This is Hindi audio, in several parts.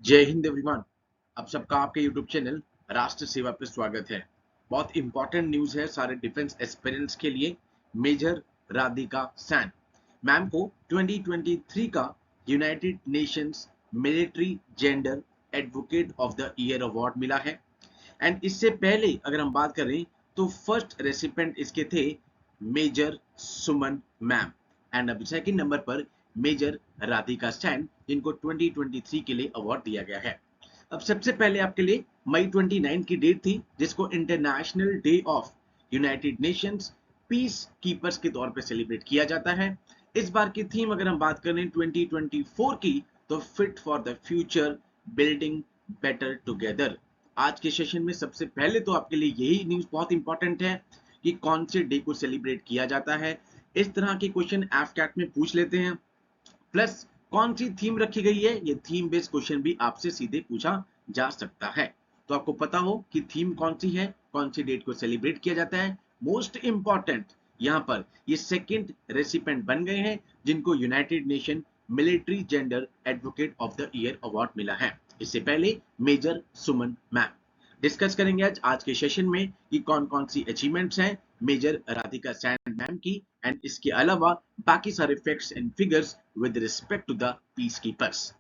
जय हिंद एवरीवन। आप सबका आपके यूट्यूब चैनल राष्ट्र सेवा पे स्वागत है। बहुत इंपॉर्टेंट न्यूज है सारे डिफेंस एस्पिरेंट्स के लिए। मेजर राधिका सैन मैम को 2023 का United Nations military gender advocate of the year award मिला है। एंड इससे पहले अगर हम बात करें तो फर्स्ट रेसिपेंट इसके थे मेजर सुमन मैम। एंड अब सेकंड नंबर पर मेजर राधिका सैन, जिनको 2023 के लिए अवार्ड दिया गया है। अब सबसे पहले आपके लिए मई 29 की डेट थी, जिसको international day of United Nations peace keepers के तौर पे सेलिब्रेट किया जाता है। इस बार की थीम अगर हम बात करें 2024 की, तो fit for the future, building better together. आज के सेशन में सबसे पहले तो आपके लिए यही न्यूज बहुत इंपॉर्टेंट है कि कौन से डे को सेलिब्रेट किया जाता है। इस तरह के क्वेश्चन एफकैट में पूछ लेते हैं। प्लस कौन सी थीम रखी गई है, ये थीम बेस्ड क्वेश्चन भी आपसे सीधे पूछा जा सकता है। तो आपको पता हो कि थीम कौन सी है, कौन सी डेट को सेलिब्रेट किया जाता है। मोस्ट इंपॉर्टेंट यहाँ पर ये सेकंड रेसिपेंट बन गए हैं, जिनको United nation military gender advocate of the year award मिला है। इससे पहले मेजर सुमन मैम। डिस्कस करेंगे आज के सेशन में कि कौन कौन सी अचीवमेंट्स हैं मेजर राधिका सैन मैम की, एंड इसके अलावा बाकी सारे facts and figures with respect to the peacekeepers.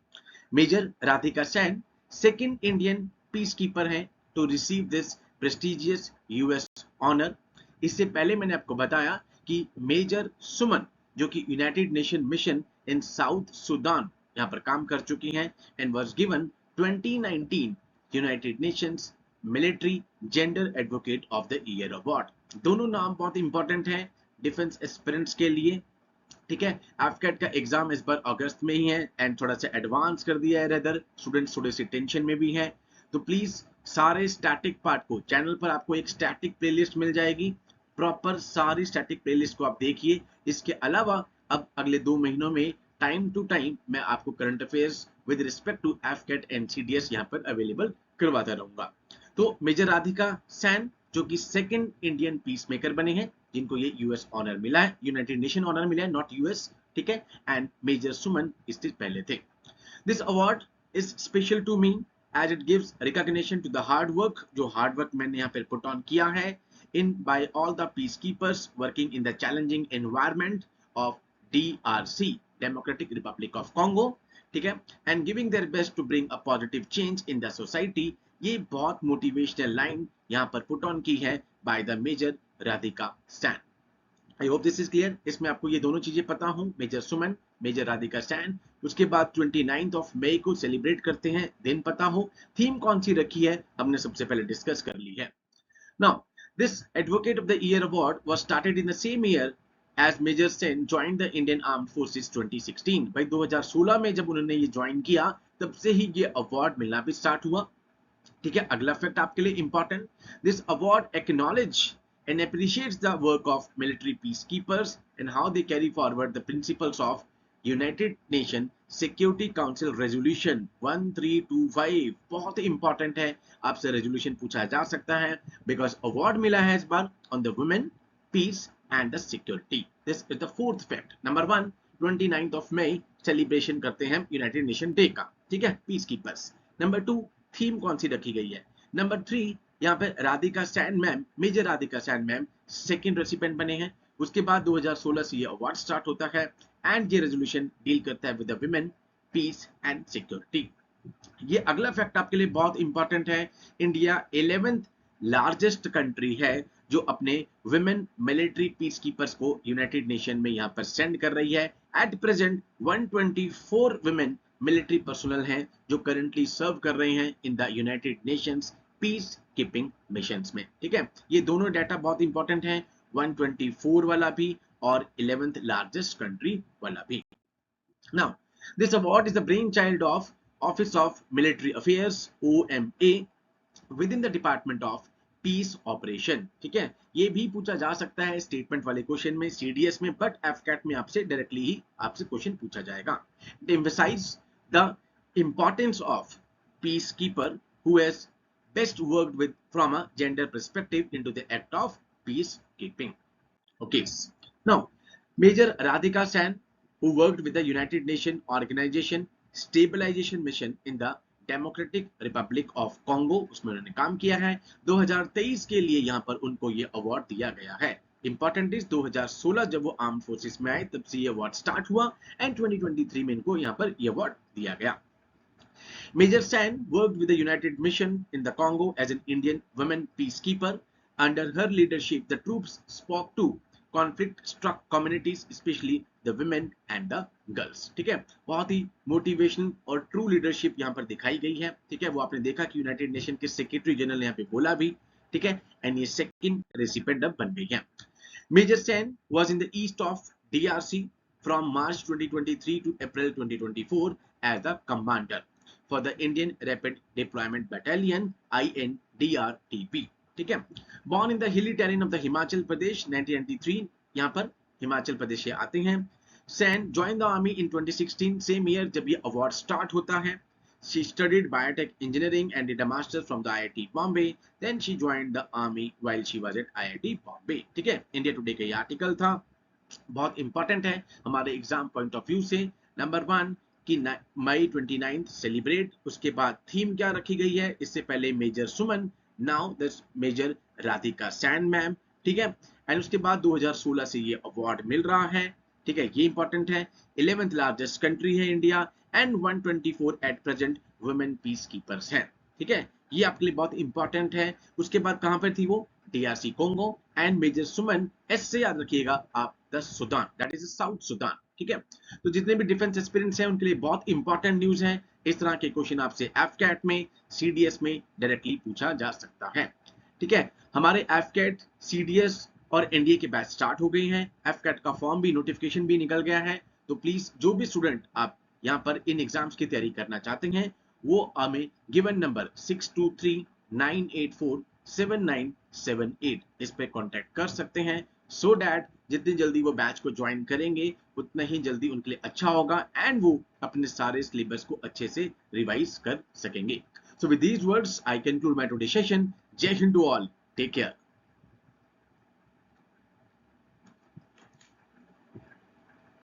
Major Radhika Sen second Indian peacekeeper हैं to receive this prestigious US honour. इससे पहले मैंने आपको बताया कि मेजर सुमन, जो कि United nation mission in south Sudan यहाँ पर काम कर चुकी हैं, and was given 2019 United Nations military gender advocate of the year award. दोनों नाम बहुत इंपॉर्टेंट हैं डिफेंस एस्पिरेंट्स के लिए। ठीक है, एफकेट का एग्जाम इस बार अगस्त में ही है एंड थोड़ा सा एडवांस कर दिया है, रेदर स्टूडेंट्स थोड़े से टेंशन में भी हैं। तो प्लीज सारे स्टैटिक पार्ट को चैनल पर आपको एक स्टैटिक प्लेलिस्ट मिल जाएगी, प्रॉपर सारी स्टैटिक प्लेलिस्ट को आप देखिए। इसके अलावा अब अगले 2 महीनों में टाइम टू टाइम मैं आपको current affairs with respect to एफकेट एनसीडीएस यहाँ पर अवेलेबल करवाता रहूंगा। तो मेजर राधिका सैन, जो कि सेकंड इंडियन पीस मेकर बने हैं, जिनको ये यूएस ऑनर मिला है, यूनाइटेड नेशन ऑनर मिला है, नॉट यूएस। ठीक है, एंड मेजर सुमन इससे पहले थे। This award is special to me as it gives recognition to the hard work, जो हार्ड वर्क मैंने यहाँ पे पुट ऑन किया है in by all the peacekeepers working in the challenging environment of DRC, Democratic Republic of Congo. ठीक है, and giving their best to bring a positive change in the society. ये बहुत मोटिवेशनल लाइन यहाँ पर पुट ऑन की है by the major Radhika Sain. I hope this is clear. इसमें आपको ये दोनों चीजें पता हो, मेजर सुमन, मेजर राधिका सैन। उसके बाद 29 मई को सेलिब्रेट करते हैं, दिन पता हो। थीम कौन सी रखी है हमने सबसे पहले डिस्कस कर ली है। Now this advocate of the year award was started in the same year as major Sen joined the Indian armed forces 2016। भाई 2016 में जब उन्होंने ये ज्वाइन किया, तब से ही ये अवार्ड मिलना भी स्टार्ट हुआ। ठीक है, अगला फैक्ट आपके लिए important, this award acknowledge and appreciates the work of military peacekeepers and how they carry forward the principles of United Nations Security Council Resolution 1325। बहुत इंपॉर्टेंट है, आपसे रेजोल्यूशन पूछा जा सकता है, बिकॉज अवार्ड मिला है इस बार on the women, peace and the security. This is the fourth fact. Number 1, 29 मई सेलिब्रेशन करते हैं यूनाइटेड नेशन डे का। ठीक है, पीस कीपर्स। नंबर 2, थीम कौन सी रखी गई है। नंबर 3, यहाँ पे Radhika Sen ma'am, major Radhika Sen ma'am second recipient बने हैं। उसके बाद 2016 से ये अवार्ड स्टार्ट होता है एंड ये रेजोल्यूशन डील करता है with the women, peace and security. ये अगला फैक्ट आपके लिए बहुत इंपॉर्टेंट है। इंडिया 11th लार्जेस्ट कंट्री है जो अपने वुमेन मिलिट्री पीस कीपर्स को यूनाइटेड नेशन में यहाँ पर सेंड कर रही है। At present 124 women military personnel हैं जो करंटली सर्व कर रहे हैं in the United Nations peace keeping missions में। ठीक है, ये दोनों डाटा बहुत इंपॉर्टेंट है, 124 वाला भी और 11th लार्जेस्ट कंट्री वाला भी। Now, this award is the brainchild of Office of Military Affairs OMA within the Department of Peace Operation। ठीक है, ये भी पूछा जा सकता है स्टेटमेंट वाले क्वेश्चन में, सीडीएस में, बट एफकैट में आपसे डायरेक्टली ही आपसे क्वेश्चन पूछा जाएगा। It emphasizes the importance of peacekeeper who has best worked with from a gender perspective into the act of peacekeeping. Okay, now Major Radhika San, who worked with the United Nations Organization Stabilization Mission in the democratic Republic of Congo, उसमें उन्होंने काम किया है। 2023 के लिए यहाँ पर उनको ये अवार्ड दिया गया है। इंपॉर्टेंट इज 2016 जब वो आर्म फोर्सेस में आए तब से ये अवार्ड स्टार्ट हुआ एंड 2023 में इनको यहाँ पर ये अवार्ड दिया गया। Major San worked with the United Mission in the Congo as an Indian women peacekeeper. Under her leadership, the troops spoke to conflict-struck communities, especially the women and the girls. ठीक है, बहुत ही मोटिवेशनल और ट्रू लीडरशिप यहाँ पर दिखाई गई है। ठीक है, वो आपने देखा कि यूनाइटेड नेशन के सेक्रेटरी जनरल यहाँ पे बोला भी। ठीक है, एंड ये सेकंड रेसिपिएंट अब बन गई है। Major Sen was in the east of DRC from March 2023 to April 2024 as the commander for the Indian Rapid Deployment Battalion INDRTB। ठीक है, born in the hilly terrain of the Himachal Pradesh 1993, यहाँ पर हिमाचल प्रदेश आते हैं। Sen joined the army in 2016, same year जब ये अवार्ड स्टार्ट होता है। She studied biotech engineering and did a master's from the IIT Bombay. Then she joined the army while she was at IIT Bombay। ठीक है, इंडिया टुडे का ये आर्टिकल था, बहुत इंपॉर्टेंट है हमारे एग्जाम पॉइंट ऑफ व्यू से। नंबर 1 कि मई 29 सेलिब्रेट, उसके बाद थीम क्या रखी गई है, इससे पहले major Suman, now the major Radhika Sen ma'am. ठीक है, एंड उसके बाद 2016 से ये अवार्ड मिल रहा है। ठीक है, ये इंपॉर्टेंट है। 11th लार्जेस्ट कंट्री है India and 124 at present women peace keepers हैं। ठीक है, ये आपके लिए बहुत इंपॉर्टेंट है। उसके बाद कहां पर थी वो, DRC Congo, and major Suman S से याद रखिएगा आप, the Sudan, that is South Sudan. ठीक है, तो जितने भी डिफेंस एस्पिरेंट्स हैं उनके लिए बहुत इंपॉर्टेंट न्यूज है। इस तरह के क्वेश्चन आपसे एफकैट में, CDS में डायरेक्टली पूछा जा सकता है। ठीक है, हमारे एफकैट, CDS और NDA के बैच स्टार्ट हो गए हैं। एफकैट का फॉर्म भी, नोटिफिकेशन भी निकल गया है। तो प्लीज जो भी स्टूडेंट आप यहाँ पर इन एग्जाम्स की तैयारी करना चाहते हैं वो हमें गिवन नंबर 6239847978 इस पे कांटेक्ट कर सकते हैं, सो दैट जितनी जल्दी वो बैच को ज्वाइन करेंगे उतना ही जल्दी उनके लिए अच्छा होगा एंड वो अपने सारे सिलेबस को अच्छे से रिवाइज कर सकेंगे। So with these words I conclude my today session. Jai Hind to all, take care.